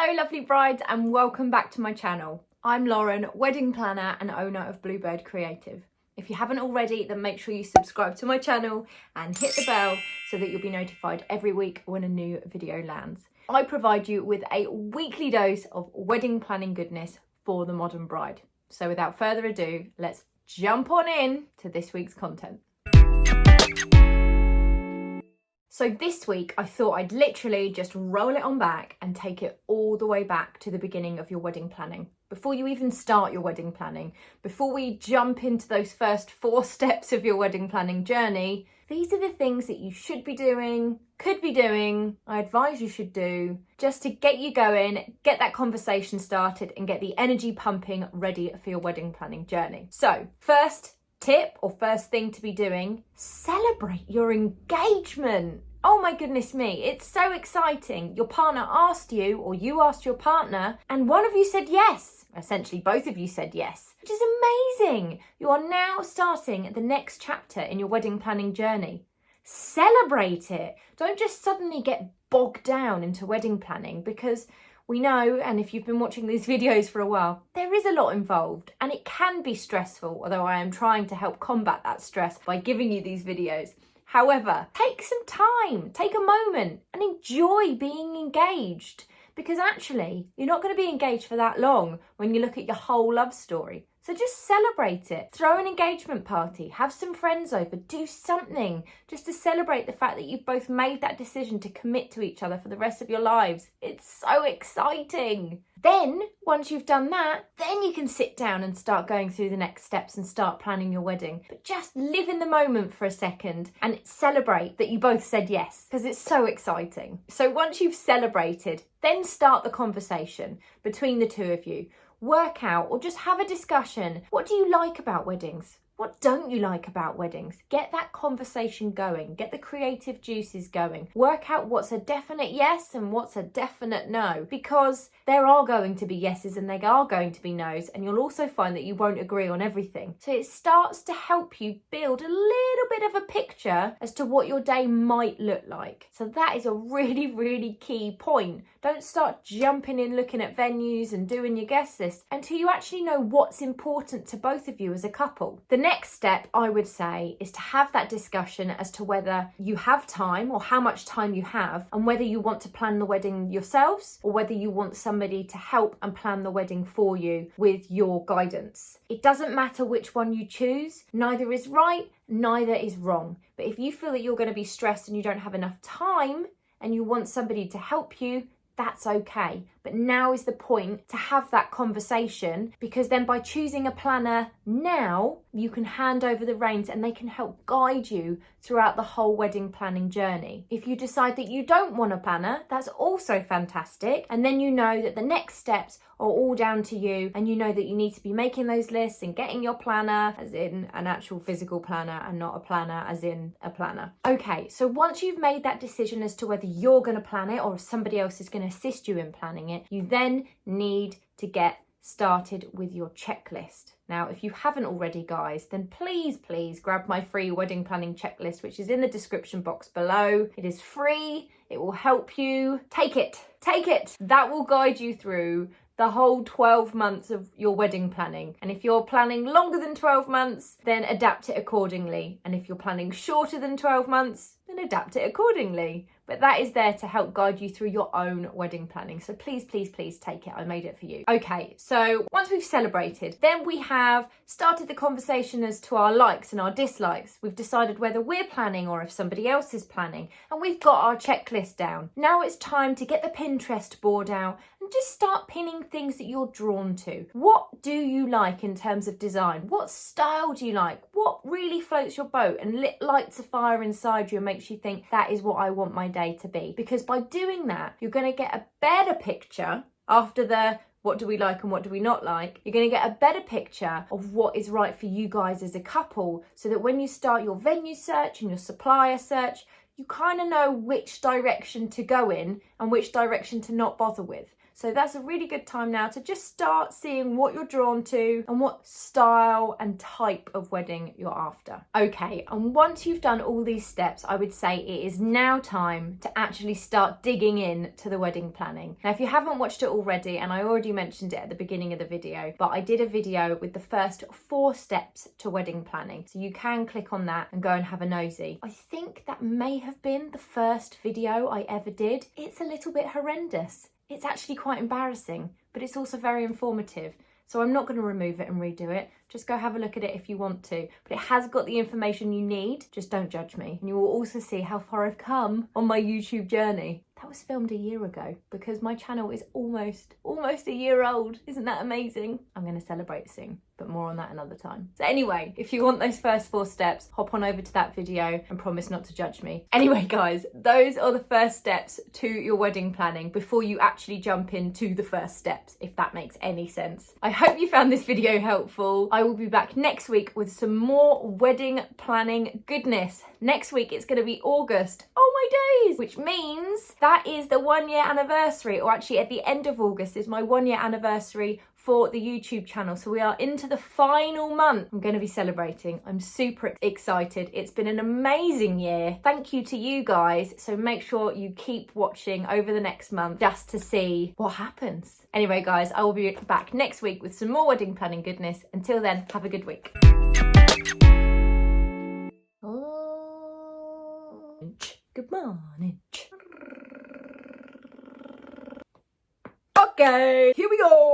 Hello lovely brides and welcome back to my channel. I'm Lauren, wedding planner and owner of Bluebird Creative. If you haven't already, then make sure you subscribe to my channel and hit the bell so that you'll be notified every week when a new video lands. I provide you with a weekly dose of wedding planning goodness for the modern bride. So without further ado, let's jump on in to this week's content. So this week, I thought I'd literally just roll it on back and take it all the way back to the beginning of your wedding planning. Before you even start your wedding planning, before we jump into those first 4 steps of your wedding planning journey, these are the things that you should be doing, could be doing, I advise you should do, just to get you going, get that conversation started and get the energy pumping ready for your wedding planning journey. So first tip or first thing to be doing, celebrate your engagement. Oh my goodness me, it's so exciting. Your partner asked you or you asked your partner and one of you said yes. Essentially both of you said yes, which is amazing. You are now starting the next chapter in your wedding planning journey. Celebrate it. Don't just suddenly get bogged down into wedding planning because we know, and if you've been watching these videos for a while, there is a lot involved and it can be stressful, although I am trying to help combat that stress by giving you these videos. However, take some time, take a moment and enjoy being engaged because actually you're not going to be engaged for that long when you look at your whole love story. So just celebrate it. Throw an engagement party, have some friends over, do something just to celebrate the fact that you've both made that decision to commit to each other for the rest of your lives. It's so exciting. Then, once you've done that, then you can sit down and start going through the next steps and start planning your wedding. But just live in the moment for a second and celebrate that you both said yes, because it's so exciting. So once you've celebrated, then start the conversation between the two of you. Work out or just have a discussion. What do you like about weddings? What don't you like about weddings? Get that conversation going. Get the creative juices going. Work out what's a definite yes and what's a definite no. Because there are going to be yeses and there are going to be no's. And you'll also find that you won't agree on everything. So it starts to help you build a little bit of a picture as to what your day might look like. So that is a really, really key point. Don't start jumping in, looking at venues and doing your guest list until you actually know what's important to both of you as a couple. The next step, I would say, is to have that discussion as to whether you have time or how much time you have and whether you want to plan the wedding yourselves or whether you want somebody to help and plan the wedding for you with your guidance. It doesn't matter which one you choose. Neither is right, neither is wrong. But if you feel that you're going to be stressed and you don't have enough time and you want somebody to help you, that's okay. But now is the point to have that conversation because then by choosing a planner now, you can hand over the reins and they can help guide you throughout the whole wedding planning journey. If you decide that you don't want a planner, that's also fantastic. And then you know that the next steps are all down to you and you know that you need to be making those lists and getting your planner as in an actual physical planner and not a planner as in a planner. Okay, so once you've made that decision as to whether you're going to plan it or if somebody else is going to assist you in planning it, you then need to get started with your checklist. Now, if you haven't already, guys, then please grab my free wedding planning checklist, which is in the description box below. It is free. It will help you. Take it. That will guide you through the whole 12 months of your wedding planning. And if you're planning longer than 12 months, then adapt it accordingly. And if you're planning shorter than 12 months, then adapt it accordingly. But that is there to help guide you through your own wedding planning. So please take it. I made it for you. Okay, so once we've celebrated, then we have started the conversation as to our likes and our dislikes. We've decided whether we're planning or if somebody else is planning. And we've got our checklist down. Now it's time to get the Pinterest board out and just start pinning things that you're drawn to. What do you like in terms of design? What style do you like? What really floats your boat and lights a fire inside you and makes you think that is what I want my day to be? Because by doing that, you're going to get a better picture after the what do we like and what do we not like. You're going to get a better picture of what is right for you guys as a couple so that when you start your venue search and your supplier search, you kind of know which direction to go in and which direction to not bother with. So that's a really good time now to just start seeing what you're drawn to and what style and type of wedding you're after. Okay, and once you've done all these steps, I would say it is now time to actually start digging in to the wedding planning. Now, if you haven't watched it already, and I already mentioned it at the beginning of the video, but I did a video with the first 4 steps to wedding planning. So you can click on that and go and have a nosy. I think that may have been the first video I ever did. It's a little bit horrendous. It's actually quite embarrassing, but it's also very informative. So I'm not going to remove it and redo it. Just go have a look at it if you want to. But it has got the information you need. Just don't judge me. And you will also see how far I've come on my YouTube journey. That was filmed a year ago because my channel is almost a year old. Isn't that amazing? I'm going to celebrate soon, but more on that another time. So anyway, if you want those first 4 steps, hop on over to that video and promise not to judge me. Anyway, guys, those are the first steps to your wedding planning before you actually jump into the first steps, if that makes any sense. I hope you found this video helpful. I will be back next week with some more wedding planning goodness. Next week, it's going to be August. Oh my days! Which means that is the 1-year anniversary, or actually at the end of August is my 1-year anniversary for the YouTube channel. So we are into the final month. I'm going to be celebrating. I'm super excited. It's been an amazing year. Thank you to you guys. So make sure you keep watching over the next month just to see what happens. Anyway, guys, I will be back next week with some more wedding planning goodness. Until then, have a good week. Good morning. Okay, here we go.